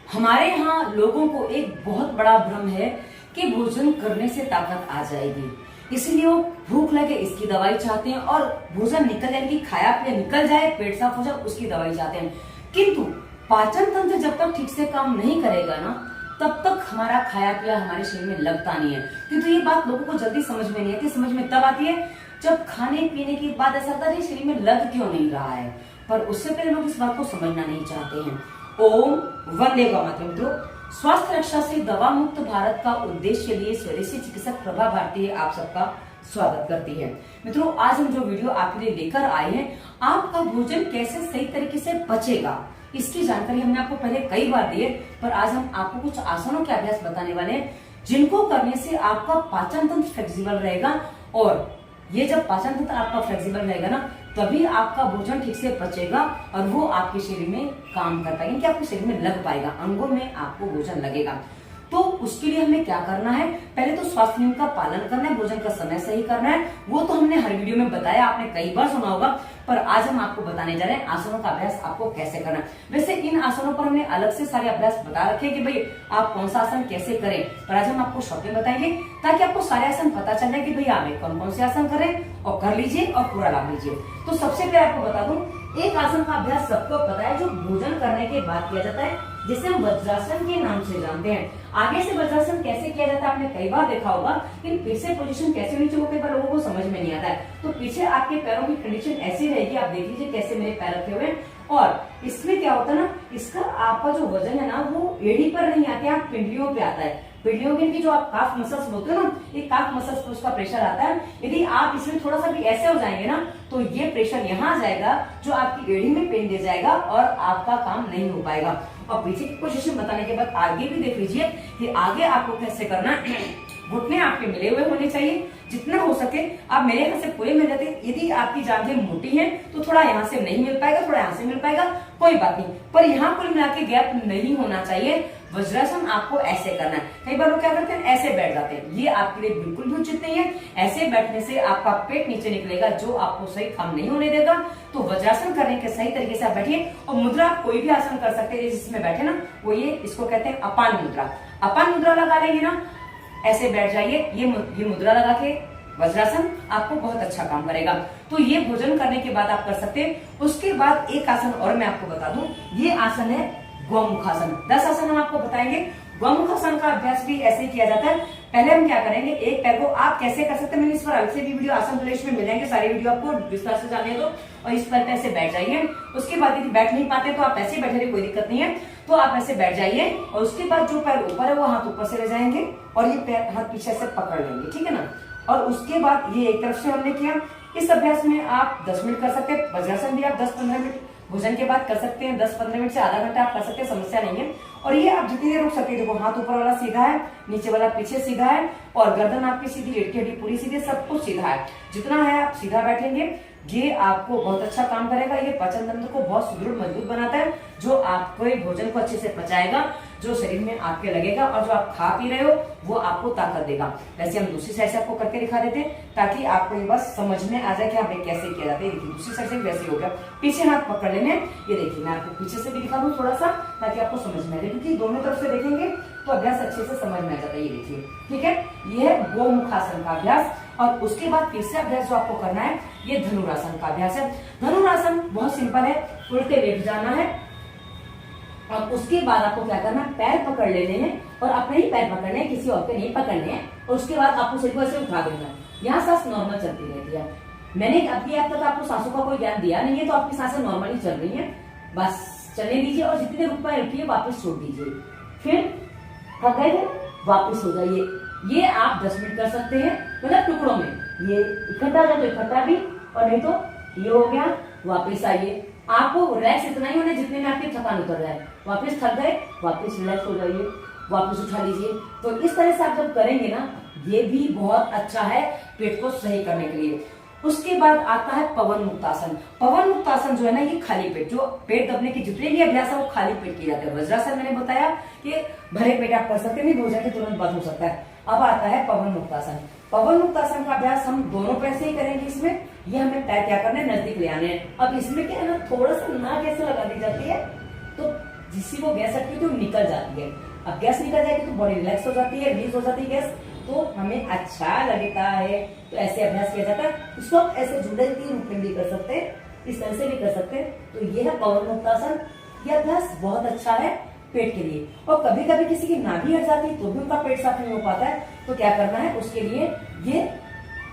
हमारे यहाँ लोगों को एक बहुत बड़ा भ्रम है कि भोजन करने से ताकत आ जाएगी, इसलिए वो भूख लगे इसकी दवाई चाहते हैं और भोजन निकल जाए कि खाया पिया निकल जाए, पेट साफ हो जाए, उसकी दवाई चाहते हैं। किंतु पाचन तंत्र जब तक ठीक से काम नहीं करेगा ना, तब तक हमारा खाया पिया हमारे शरीर में लगता नहीं है। किंतु ये बात लोगों को जल्दी समझ में नहीं आती। समझ में तब आती है जब खाने पीने के बाद ऐसा लगता है शरीर में लग क्यों नहीं रहा है, पर उससे पहले लोग इस बात को समझना नहीं चाहते हैं। ओम वंदे गौमातरम। मित्रों, स्वास्थ्य रक्षा से दवा मुक्त भारत का उद्देश्य के लिए स्वदेशी चिकित्सक प्रभा भारती आप सबका स्वागत करती है। मित्रों, आज हम जो वीडियो आपके लिए लेकर आए हैं, आपका भोजन कैसे सही तरीके से पचेगा, इसकी जानकारी हमने आपको पहले कई बार दी है, पर आज हम आपको कुछ आसनों के अभ्यास बताने वाले हैं जिनको करने से आपका पाचन तंत्र फ्लेक्सिबल रहेगा। और ये जब पाचन तंत्र आपका फ्लेक्सिबल रहेगा ना, तभी आपका भोजन ठीक से पचेगा और वो आपके शरीर में काम कर पाएगा, कि आपके शरीर में लग पाएगा, अंगों में आपको भोजन लगेगा। तो उसके लिए हमें क्या करना है, पहले तो स्वास्थ्य नियम का पालन करना है, भोजन का समय सही करना है। वो तो हमने हर वीडियो में बताया, आपने कई बार सुना होगा, पर आज हम आपको बताने जा रहे हैं आसनों का अभ्यास आपको कैसे करना है। वैसे इन आसनों पर हमने अलग से सारे अभ्यास बता रखे कि भाई आप कौन सा आसन कैसे करें, पर आज हम आपको शॉर्ट में बताएंगे ताकि आपको सारे आसन पता चल जाए कि भाई आप कौन कौन से आसन करें और कर लीजिए और पूरा लाभ लीजिए। तो सबसे पहले आपको बता दूं, एक आसन का अभ्यास सबको पता है जो भोजन करने के बाद किया जाता है, जिसे हम वज्रासन के नाम से जानते हैं। आगे से वज्रासन कैसे किया जाता है आपने कई बार देखा होगा, लेकिन पीछे पोजीशन कैसे होनी चाहिए कई बार लोगों को समझ में नहीं आता है। तो पीछे आपके पैरों की कंडीशन ऐसी रहेगी, आप देख लीजिए कैसे मेरे पैर रखे हुए हैं। और इसमें क्या होता है ना, इसका आपका जो वजन है ना वो एड़ी पर नहीं आता है, आप पिंडलियों पे आता है। पिंडलियों की जो आप काफ मसल्स बोलते हो ना, ये काफ मसल्स पर उसका प्रेशर आता है। यदि आप इसमें थोड़ा सा भी ऐसे हो जाएंगे ना, तो ये प्रेशर यहाँ आ जाएगा जो आपकी एड़ी में पेन दे जाएगा और आपका काम नहीं हो पाएगा। और पीछे की पोजीशन बताने के बाद आगे भी देख लीजिए कि आगे आपको कैसे करना है। घुटने आपके मिले हुए होने चाहिए, जितना हो सके आप मेरे यहाँ से पूरे मिल जाते। यदि आपकी जांघें मोटी हैं तो थोड़ा यहाँ से नहीं मिल पाएगा, थोड़ा यहाँ से मिल पाएगा, कोई बात नहीं, पर यहाँ कुल मिला के गैप नहीं होना चाहिए। वज्रासन आपको ऐसे करना है। कई बार लोग क्या करते हैं, ऐसे बैठ जाते हैं, ये आपके लिए बिल्कुल भी उचित नहीं है। ऐसे बैठने से आपका पेट नीचे निकलेगा जो आपको सही काम नहीं होने देगा। तो वज्रासन करने के सही तरीके से आप बैठिए। और मुद्रा आप कोई भी आसन कर सकते हैं जिसमें बैठे ना, वो ये इसको कहते हैं अपान मुद्रा। अपान मुद्रा लगा लेंगे ना, ऐसे बैठ जाइए, ये मुद्रा लगा के वज्रासन आपको बहुत अच्छा काम करेगा। तो ये भोजन करने के बाद आप कर सकते हैं। उसके बाद एक आसन और मैं आपको बता दूं, ये आसन है गौमुखासन। 10 आसन हम आपको बताएंगे। गौमुखासन का अभ्यास भी ऐसे किया जाता है। पहले हम क्या करेंगे, एक पैर को आप कैसे कर सकते हैं, मैंने इस पर अलग से भी वीडियो आसन प्लेलिस्ट में मिलेंगे, सारी वीडियो आपको विस्तार से जानिए। तो और इस पर ऐसे बैठ जाइए। उसके बाद यदि बैठ नहीं पाते तो आप ऐसे बैठे रहिए, कोई दिक्कत नहीं है। तो आप ऐसे बैठ जाइए और उसके बाद जो पैर ऊपर है वो हाथ ऊपर से ले जाएंगे और ये पैर हाथ पीछे से पकड़ लेंगे, ठीक है ना। और उसके बाद ये एक तरफ से हमने किया। इस अभ्यास में आप 10 मिनट कर सकते हैं। वज्रासन भी आप 10-15 मिनट भोजन के बाद कर सकते हैं। 10-15 मिनट से आधा घंटा आप कर सकते हैं, समस्या नहीं है। और ये आप जितनी देर रुक सकते हैं, देखो हाथ ऊपर वाला सीधा है, नीचे वाला पीछे सीधा है और गर्दन आपकी सीधी, रीढ़ की हड्डी पूरी सीधी, सब कुछ सीधा है। जितना है आप सीधा बैठेंगे, ये आपको बहुत अच्छा काम करेगा। ये पाचन तंत्र को बहुत सुदृढ़ मजबूत बनाता है, जो आपको भोजन को अच्छे से पचाएगा, जो शरीर में आपके लगेगा और जो आप खा पी रहे हो वो आपको ताकत देगा। वैसे हम दूसरी साइड से आपको करके दिखा देते हैं ताकि आपको ये बस समझ में आ जाए कि हाँ कैसे किया जाता है। देखिए दूसरी साइड से वैसे हो गया, पीछे हाथ पकड़ लेने। ये देखिए मैं आपको पीछे से भी दिखा दूं थोड़ा सा ताकि आपको समझ में आ जाए, क्योंकि दोनों तरफ से देखेंगे तो अभ्यास अच्छे से समझ में आ जाता है। ये देखिए, ठीक है, ये है गौमुखासन का अभ्यास। और उसके बाद तीसरा अभ्यास जो आपको करना है, ये धनुरासन का अभ्यास है। धनुरासन बहुत सिंपल है, उल्टे लेट जाना है और उसके बाद आपको क्या करना है, पैर पकड़ लेने हैं और अपने ही पैर पकड़ने हैं, किसी और के नहीं पकड़ने हैं। और उसके बाद आपको सिर को ऐसे उठा देना है। यहाँ सांस नॉर्मल चलती रहती है। मैंने अभी अब तक आपको सांसों का कोई ज्ञान दिया नहीं है, तो आपकी सांसें नॉर्मली चल रही है, बस चलने दीजिए। और जितने रुक पाए रुकिए, वापस छोड़ दीजिए, फिर थक गए थे वापस हो जाइए। ये आप 10 मिनट कर सकते हैं, मतलब टुकड़ों में। ये इकट्ठा जाए तो इकट्ठा भी, और नहीं तो ये हो गया, वापस आइए। आपको रिलैक्स इतना ही होना जितने में आपकी थकान उतर जाए। वापस थक गए, वापस रिलैक्स हो जाइए, वापस उठा लीजिए। तो इस तरह से आप जब करेंगे ना, ये भी बहुत अच्छा है पेट को सही करने के लिए। उसके बाद आता है पवन मुक्तासन। पवन मुक्तासन जो है ना, ये खाली पेट, जो पेट दबने के जितने भी अभ्यास है वो खाली पेट किए जाते हैं। वज्रासन मैंने बताया कि भरे पेट आप कर सकते हैं, भोजन के तुरंत बाद हो सकता है। अब आता है पवन मुक्तासन। पवन मुक्तासन का अभ्यास हम दोनों पैर से ही करेंगे। इसमें ये हमें पैर क्या करना है, नजदीक ले आने हैं। अब इसमें क्या है ना, थोड़ा सा नाक ऐसे लगा दी जाती है, तो जिससे वो गैस अटकी होती है वो निकल जाती है। अब गैस निकल जाएगी तो बॉडी रिलैक्स हो जाती है, रिलीज हो जाती है गैस, तो हमें अच्छा लगता है। तो ऐसे अभ्यास किया जाता है। इसको आप ऐसे जुड़े के रूप में भी कर सकते हैं, इस तरह से भी कर सकते हैं। तो ये है पवन मुक्तासन। ये अभ्यास बहुत अच्छा है पेट के लिए। और कभी कभी किसी की नाभि हट जाती है तो भी उनका पेट साफ नहीं हो पाता है, तो क्या करना है उसके लिए, ये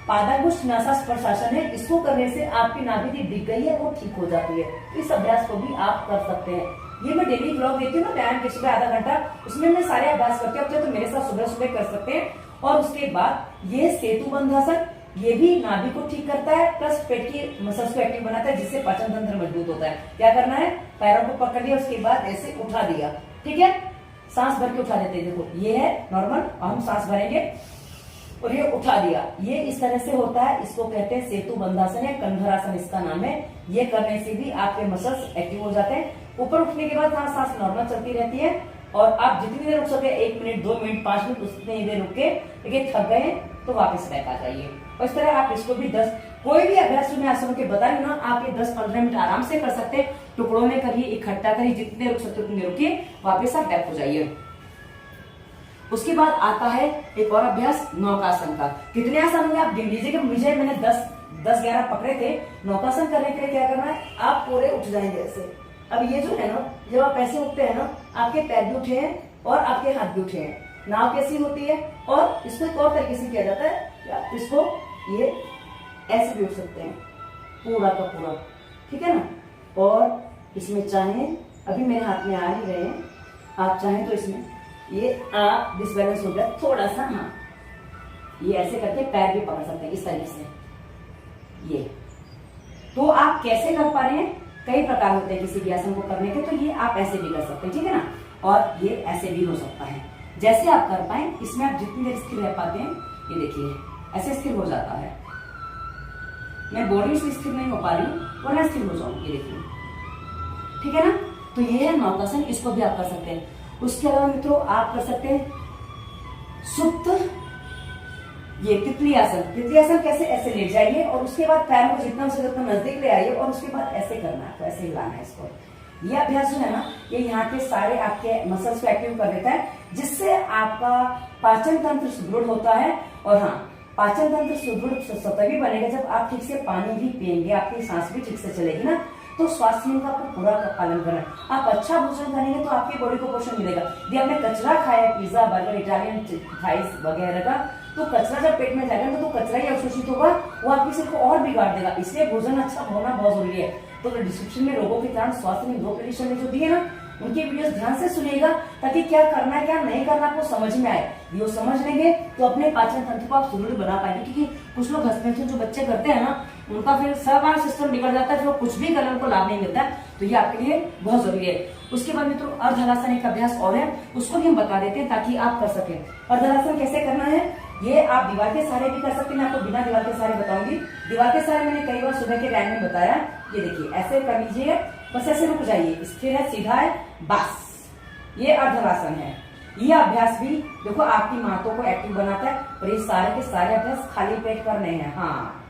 पादांगुष्ठ नासास्पर्शासन है। इसको करने से आपकी नाभि दिख गई है वो ठीक हो जाती है। इस अभ्यास को भी आप कर सकते हैं। ये मैं डेली व्लॉग देती हूँ ना व्यायाम के, सुबह आधा घंटा, उसमें मैं सारे अभ्यास करती हूँ। तो मेरे साथ सुबह सुबह कर सकते हैं। और उसके बाद ये सेतु बंधासन, ये भी नाभि को ठीक करता है प्लस पेट की मसल्स को एक्टिव बनाता है, जिससे पाचन तंत्र मजबूत होता है। क्या करना है, पैरों को पकड़ लिया, उसके बाद ऐसे उठा दिया, ठीक है, सांस भर के उठा देते हैं। देखो ये है नॉर्मल, हम सांस भरेंगे और ये उठा दिया, ये इस तरह से होता है। इसको कहते हैं सेतु बंधासन या कंधरासन इसका नाम है। ये करने से भी आपके मसल्स एक्टिव हो जाते हैं। ऊपर उठने के बाद हाँ सांस नॉर्मल चलती रहती है और आप जितनी देर रुक सके, 1 मिनट 2 मिनट 5 मिनट उतनी देर रुक के, देखिए थक गए तो वापस बैक आ जाइए। और इस तरह आप इसको भी 10 कोई भी अभ्यास जो मैं आसनों के बता रही हूँ ना, आप ये 10-15 मिनट आराम से कर सकते हैं। टुकड़ों में करिए, इकट्ठा करिए, जितनी देर रुक सकते उतनी देर रुकिए, वापस आप बैक हो जाइए। उसके बाद आता है एक और अभ्यास नौकासन का। कितने आसन होंगे आप गिन लीजिए। मुझे मैंने 10-11 पकड़े थे। नौकासन करने के लिए क्या करना है, आप पूरे उठ जाएंगे ऐसे। अब ये जो है ना, जब आप ऐसे उठते हैं ना, आपके पैर भी उठे हैं और आपके हाथ भी उठे हैं। नाव कैसी होती है, और इसको एक और तरीके से किया जाता है, इसको ये ऐसे भी उठ सकते हैं पूरा का पूरा, ठीक है ना। और इसमें चाहे, अभी मेरे हाथ में आ ही रहे हैं, आप चाहें तो इसमें ये आप डिसबैलेंस हो गया थोड़ा सा, हाँ ये ऐसे करके पैर भी पकड़ सकते हैं इस तरीके से। ये तो आप कैसे कर पा रहे हैं, कई प्रकार होते हैं किसी भी आसन को करने के, तो ये आप ऐसे भी कर सकते हैं, ठीक है ना। और ये ऐसे भी हो सकता है, जैसे आप कर पाए। इसमें आप जितनी देर स्थिर रह पाते हैं, ये देखिए ऐसे स्थिर हो जाता है। मैं बॉडी से स्थिर नहीं हो पा रही हूँ, वरना स्थिर हो जाऊँ, ये देखिए, ठीक है ना। तो ये है नौकासन, इसको भी आप कर सकते हैं। उसके अलावा मित्रों आप कर सकते हैं सुप्त, ये तितली आसन। तितली आसन कैसे, ऐसे लेट जाइए और उसके बाद पैरों को जितना हो सके उतना नजदीक ले आइए और उसके बाद ऐसे करना है, तो ऐसे हिलाना है इसको। ये अभ्यास जो है ना, ये यहाँ के सारे आपके मसल्स को एक्टिव कर देता है, जिससे आपका पाचन तंत्र सुदृढ़ होता है। और हाँ, पाचन तंत्र सुदृढ़ तभी बनेगा जब आप ठीक से पानी भी पिएंगे, आपकी सांस भी ठीक से चलेगी ना। तो स्वास्थ्य नियम का आपको पूरा पालन करना है। आप अच्छा भोजन करेंगे तो आपकी बॉडी को पोषण मिलेगा। यदि आपने कचरा खाया, पिज्जा बर्गर इटालियन फ्राइज वगैरह का, तो कचरा जब पेट में जाएगा तो कचरा ही अवशोषित होगा, वो आपके शरीर को और बिगाड़ देगा। इसलिए भोजन अच्छा होना बहुत जरूरी है। तो डिस्क्रिप्शन में रोगों के कारण स्वास्थ्य में 2 प्लेलिस्ट में जो दिए ना, उनके वीडियोस ध्यान से सुनिएगा, ताकि क्या करना है क्या नहीं करना आपको समझ में आए। ये समझ लेंगे तो अपने पाचन तंत्र को आप सुदृढ़ बना पाएंगे। क्योंकि कुछ लोग हस्तक्षेप जो बच्चे करते हैं ना, उनका फिर सारा सिस्टम बिगड़ जाता है, फिर कुछ भी करने उनको लाभ नहीं मिलता है। तो ये आपके लिए बहुत जरूरी है। उसके बाद मित्रों अर्धहलासन एक अभ्यास और है, उसको भी हम बता देते हैं ताकि आप कर सकें। अर्धहलासन कैसे करना है, ये आप दीवार के सहारे भी कर सकते हैं। मैं आपको बिना दीवार के सहारे बताऊंगी। दीवार के सहारे मैंने कई बार सुबह के व्यायाम में बताया। ये देखिए ऐसे कर लीजिए, बस ऐसे रुक जाइए, स्थिर है, सीधा है, बस ये अर्धहलासन है। ये अभ्यास भी देखो आपकी मातों को एक्टिव बनाता है। और ये सारे के सारे अभ्यास खाली पेट करने हैं। हाँ,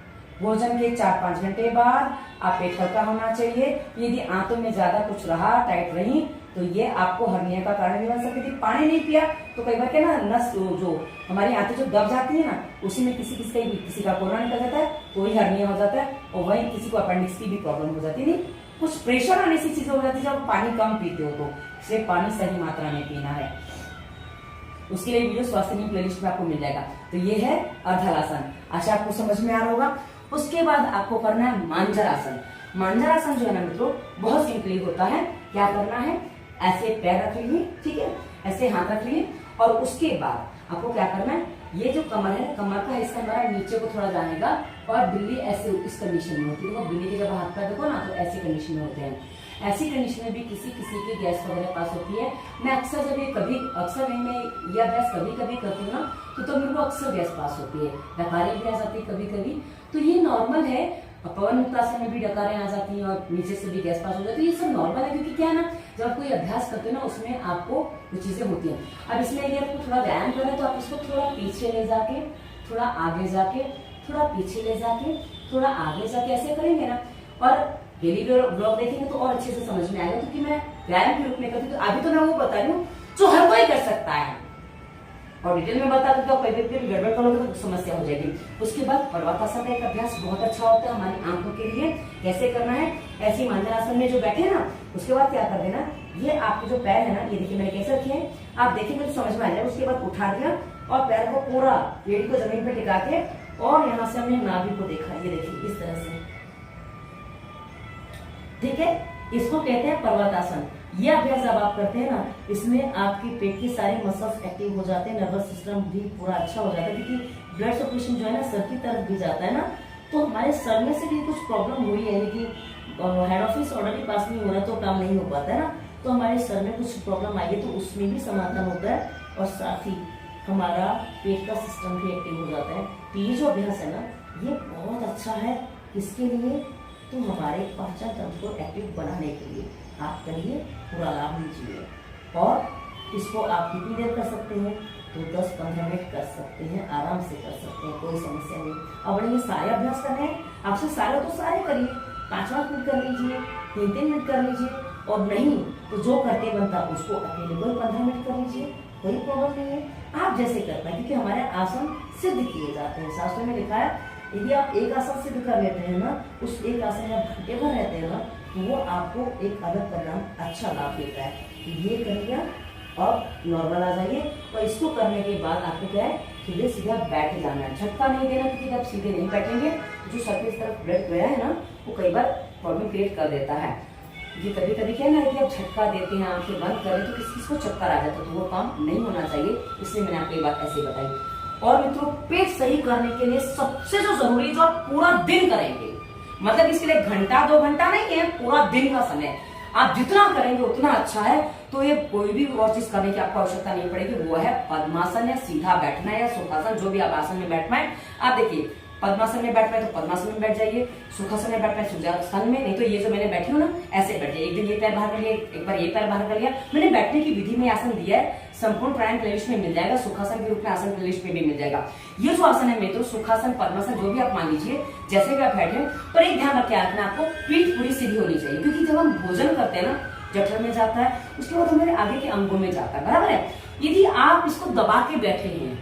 भोजन के 4-5 घंटे बाद आप पेट हल्का होना चाहिए। यदि आंतों में ज्यादा कुछ रहा, टाइट रही, तो ये आपको हर्निया का कारण भी बन सकती है। पानी नहीं पिया तो कई बार क्या ना, नस जो हमारी आंतें जो दब जाती है ना, उसी में किसी का कोरोना निकल जाता है, तो वही हर्निया हो जाता है। और वही किसी को अपेंडिक्स की भी प्रॉब्लम हो जाती है। नहीं, कुछ प्रेशर आने से चीजें हो जाती है जब पानी कम पीते हो, तो इसलिए पानी सही मात्रा में पीना है। उसके लिए वीडियो स्वास्थ्य नियम प्लेलिस्ट में आपको मिल जाएगा। तो ये है अर्धहलासन, आशा आपको समझ में आ रहा होगा। उसके बाद आपको करना है मांजरासन। मांजरासन जो है ना मित्रों, बहुत सिंपली होता है। क्या करना है, ऐसे पैर रख लीजिए, ठीक है, ऐसे हाथ रख लीजिए और उसके बाद आपको क्या करना है, ये जो कमर है, कमर का हिस्सा हमारा नीचे को थोड़ा जाएगा और बिल्ली ऐसे इस कंडीशन में होती है। वो बिल्ली के जब हाथ पैर देखो ना, तो ऐसी कंडीशन में होते हैं। ऐसी कंडीशन में भी किसी की गैस वगैरह पास होती है। मैं अक्सर जब ये अक्सर नहीं, मैं ये अभ्यास कभी कभी करती हूँ ना, तो मेरे को अक्सर गैस पास होती है, डकारें भी आ जाती है कभी कभी। तो ये नॉर्मल है। पवन मुक्तासन में भी डकारें आ जाती हैं और नीचे से भी गैस पास हो जाती है। ये सब नॉर्मल है, क्योंकि क्या है ना, जब आप कोई अभ्यास करते हो ना, उसमें आपको वो चीजें होती हैं। अब इसमें यदि आपको थोड़ा व्यायाम करना है, तो आप इसको थोड़ा पीछे ले जाके, थोड़ा आगे जाके, थोड़ा पीछे ले जाके, थोड़ा आगे जाके ऐसे करेंगे ना, और डेली ब्लॉग देखेंगे तो और अच्छे से समझ में आएगा। क्योंकि मैं व्यायाम के रूप में करती हूँ। तो अभी तो मैं वो बता रही हूँ जो हर कोई कर सकता है, और डिटेल में बता दूं तो कोई व्यक्ति गड़बड़ करोगे तो समस्या हो जाएगी। उसके बाद पर्वतासन का एक अभ्यास बहुत अच्छा होता है हमारी आंखों के लिए। कैसे करना है, ऐसी मांजनासन में जो बैठे ना, उसके बाद क्या कर देना, ये आपके जो पैर है ना, ये देखिए मैंने कैसे रखे हैं, आप देखेंगे तो समझ में आ जाएगा। उसके बाद उठा दिया और पैर को पूरा एड़ी को जमीन पे टिका के, और यहाँ से हमने नाभि को देखा, ये देखिए इस तरह से, ठीक है। इसको कहते हैं पर्वतासन। ये अभ्यास जब आप करते हैं ना, इसमें आपकी पेट की सारी मसल्स एक्टिव हो जाते हैं, नर्वस सिस्टम भी पूरा अच्छा हो जाता है, क्योंकि ब्लड सर्कुलेशन जो है ना सर की तरफ भी जाता है ना। तो हमारे सर में से भी कुछ प्रॉब्लम हुई है, यानी कि हेड ऑफिस ऑलरेडी पास नहीं हो रहा तो काम नहीं हो पाता है ना, तो हमारे सर में कुछ प्रॉब्लम आई है तो उसमें भी समाधान होता है, और साथ ही हमारा पेट का सिस्टम भी एक्टिव हो जाता है। तो ये जो अभ्यास है ना, ये बहुत अच्छा है इसके लिए, तो हमारे पाचन तंत्र को एक्टिव बनाने के लिए आप करिए, पूरा लाभ लीजिए। और इसको आप कितनी देर कर सकते हैं, तो 10-15 मिनट कर सकते हैं, आराम से कर सकते हैं, कोई समस्या नहीं। अब ये सारे अभ्यास करने हैं आपसे, सारे तो सारे करिए, 5-5 मिनट कर लीजिए, 3-3 मिनट कर लीजिए, और नहीं तो जो करते बनता उसको अकेले कोई 15 मिनट कर लीजिए, कोई प्रॉब्लम नहीं है। आप जैसे कर पाए, क्योंकि हमारे आसन सिद्ध किए जाते हैं, शास्त्रों में लिखा है यदि आप एक आसन सिद्ध कर लेते हैं ना, उस एक आसन में आप घंटे भर रहते हैं ना, तो वो आपको एक अलग परिणाम अच्छा लाभ देता है। ये करिए और नॉर्मल आ जाइए, और इसको करने के बाद आपको क्या है, सीधे सीधा बैठ जाना है, झटका नहीं देना, क्योंकि जब सीधे नहीं बैठेंगे जो सर की तरफ ब्लड गया है ना, वो कई बार प्रॉब्लम क्रिएट कर देता है। ये कभी कभी क्या है ना कि आप झटका देते हैं, आंखें बंद करें तो किसी को चक्कर आ जाता है, तो वो काम नहीं होना चाहिए, इसलिए मैंने आपको ये बात ऐसे बताई। और मित्रों, पेट सही करने के लिए सबसे जो जरूरी, जो आप पूरा दिन करेंगे, मतलब इसके लिए घंटा 2 घंटा नहीं है, पूरा दिन का समय आप जितना करेंगे उतना अच्छा है। तो ये कोई भी और चीज करने की आपको आवश्यकता नहीं पड़ेगी, वो है पद्मासन या सीधा बैठना या सुखासन, जो भी आप आसन में बैठ पाए। आप देखिए, पद्मासन में बैठ पाए तो पद्मासन में बैठ जाइए, सुखासन में बैठ पाए सुखासन में, नहीं तो ये जो मैंने बैठी हूँ ना, ऐसे बैठ जाइए। एक दिन ये पैर बाहर कर लिया, एक बार ये पैर बाहर कर लिया। मैंने बैठने की विधि में आसन दिया है, संपूर्ण प्राणायाम प्लेलिस्ट में मिल जाएगा, सुखासन के रूप में आसन प्लेलिस्ट में भी मिल जाएगा। ये जो आसन है मित्रों, सुखासन पद्मासन जो भी आप मान लीजिए, जैसे भी आप बैठे, पर एक ध्यान रखिए रखना, आपको पीठ पूरी सीधी होनी चाहिए, क्योंकि जब हम भोजन करते हैं ना, जठर में जाता है, उसके बाद हमारे आगे के अंगों में जाता है, बराबर है। यदि आप इसको दबा के बैठे हैं,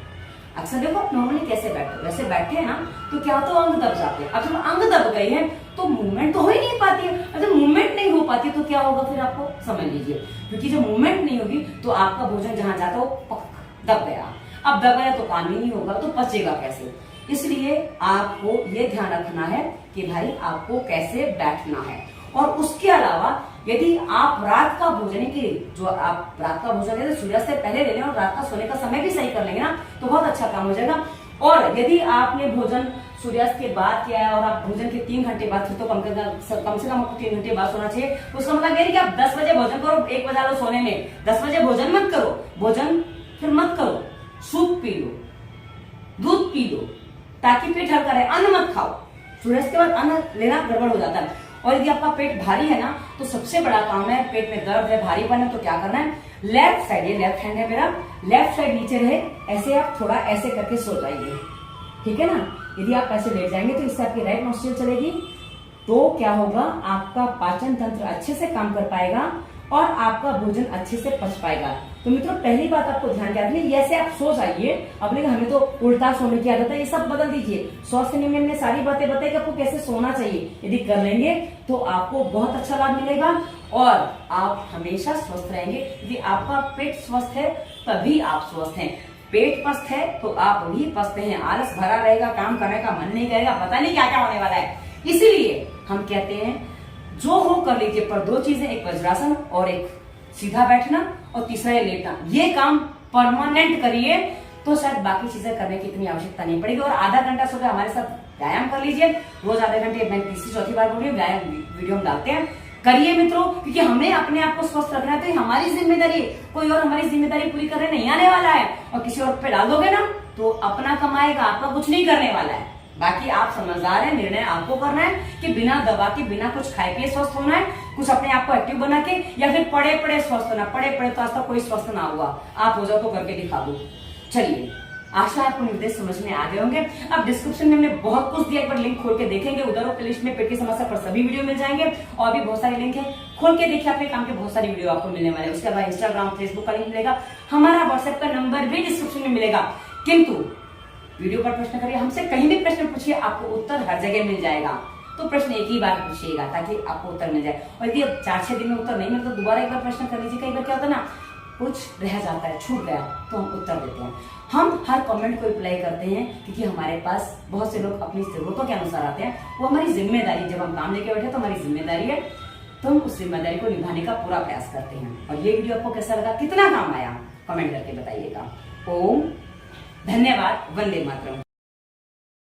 अक्सर देखो आप नॉर्मली कैसे बैठते हो, वैसे बैठे हैं ना, तो क्या तो अंग दब जाते हैं। अब जब अंग दब गए हैं तो मूवमेंट तो हो ही नहीं पाती है, और जब मूवमेंट नहीं हो पाती तो क्या होगा फिर आपको समझ लीजिए, क्योंकि जब मूवमेंट नहीं होगी तो आपका भोजन जहां जाता है वो दब गया। अब दब गया तो काम ही नहीं होगा, तो पचेगा कैसे। इसलिए आपको ये ध्यान रखना है कि भाई आपको कैसे बैठना है। और उसके अलावा यदि आप रात का भोजन की, जो आप रात का भोजन लेते सूर्यास्त से पहले ले लें और रात का सोने का समय भी सही कर लेंगे ना, तो बहुत अच्छा काम हो जाएगा। और यदि आपने भोजन सूर्यास्त के बाद किया है और आप भोजन के 3 घंटे बाद, फिर तो कम से कम आपको 3 घंटे बाद सोना चाहिए। उसका मतलब ये नहीं कि आप 10 बजे भोजन करो, 1 बजा लो सोने में, 10 बजे भोजन मत करो, भोजन फिर मत करो, सूप पी लो, दूध पी लो, ताकि पेट हल्का रहे। अन्न मत खाओ, सूर्यास्त के बाद अन्न लेना गड़बड़ हो जाता है। और यदि आपका पेट भारी है ना, तो सबसे बड़ा काम है, पेट में दर्द है, भारीपन है, तो क्या करना है, लेफ्ट साइड, ये लेफ्ट हैंड है मेरा, लेफ्ट साइड नीचे रहे, ऐसे आप थोड़ा ऐसे करके सो जाइए, ठीक है ना। यदि आप ऐसे लेट जाएंगे तो इससे आपकी राइट नोस्ट्रिल चलेगी, तो क्या होगा, आपका पाचन तंत्र अच्छे से काम कर पाएगा और आपका भोजन अच्छे से पच पाएगा। तो मित्रों, पहली बात आपको ध्यान रखनी है, ऐसे आप सो जाइए। अब लेकिन हमें तो उल्टा सोने की आदत है, ये सब बदल दीजिए। स्वास्थ्य नियम ने सारी बातें बताई कि आपको कैसे सोना चाहिए, यदि कर लेंगे तो आपको बहुत अच्छा लाभ मिलेगा और आप हमेशा स्वस्थ रहेंगे। यदि आपका पेट स्वस्थ है तभी आप स्वस्थ हैं, पेट पस्त है तो आप भी पस्त हैं, आलस भरा रहेगा, काम करने का मन नहीं करेगा, पता नहीं क्या क्या होने वाला है। इसीलिए हम कहते हैं जो हो कर लीजिए, पर 2 चीजें, एक वज्रासन और एक सीधा बैठना, और तीसरा ये लेटना, ये काम परमानेंट करिए तो शायद बाकी चीजें करने की इतनी आवश्यकता नहीं पड़ेगी। और आधा घंटा सुबह हमारे साथ व्यायाम कर लीजिए, रोज आधे घंटे, मैं तीसरी चौथी बार बोल रही हूँ, व्यायाम वीडियो हम डालते हैं, करिए मित्रों, क्योंकि हमें अपने आप को स्वस्थ रखना है, तो हमारी जिम्मेदारी है, कोई और हमारी जिम्मेदारी पूरी करने नहीं आने वाला है। और किसी और पे डाल दोगे ना तो अपना कमाएगा, आपका कुछ नहीं करने वाला है। बाकी आप समझदार हैं, निर्णय आपको करना है कि बिना दवा के, बिना कुछ खाए पिए स्वस्थ होना है, कुछ अपने आप को एक्टिव बना के, या फिर पड़े स्वस्थ होना। पड़े तो आज तक कोई स्वस्थ ना हुआ, आप हो जाओ तो करके दिखा दो। चलिए, आशा है आपको निर्देश समझ में आ गए होंगे। अब डिस्क्रिप्शन में हमने बहुत कुछ दिया, एक बार लिंक खोल के देखेंगे, उधर प्लेलिस्ट में पेट की समस्या पर सभी वीडियो मिल जाएंगे और भी बहुत सारे लिंक है, खोल के देखिए, अपने काम के बहुत सारी वीडियो आपको मिलने वाले हैं। उसके बाद इंस्टाग्राम फेसबुक का लिंक मिलेगा, हमारा व्हाट्सएप का नंबर भी डिस्क्रिप्शन में मिलेगा। किंतु वीडियो पर प्रश्न करिए, हमसे कहीं भी प्रश्न पूछिए, आपको उत्तर हर जगह मिल जाएगा। तो प्रश्न एक ही बार पूछिएगा ताकि आपको उत्तर मिल जाए, और यदि 4-6 दिन में उत्तर नहीं मिले तो दोबारा एक बार प्रश्न कर लीजिए। कई बार क्या होता है ना, कुछ रह जाता है, छूट गया, तो हम उत्तर देते हैं। हम हर कमेंट को रिप्लाई करते हैं क्योंकि हमारे पास बहुत से लोग अपनी जरूरतों के अनुसार आते हैं। वो हमारी जिम्मेदारी, जब हम काम लेके बैठे तो हमारी जिम्मेदारी है, तो हम उस जिम्मेदारी को निभाने का पूरा प्रयास करते हैं। और ये वीडियो आपको कैसा लगा, कितना काम आया, कमेंट करके बताइएगा। ओम धन्यवाद, वंदे मातरम।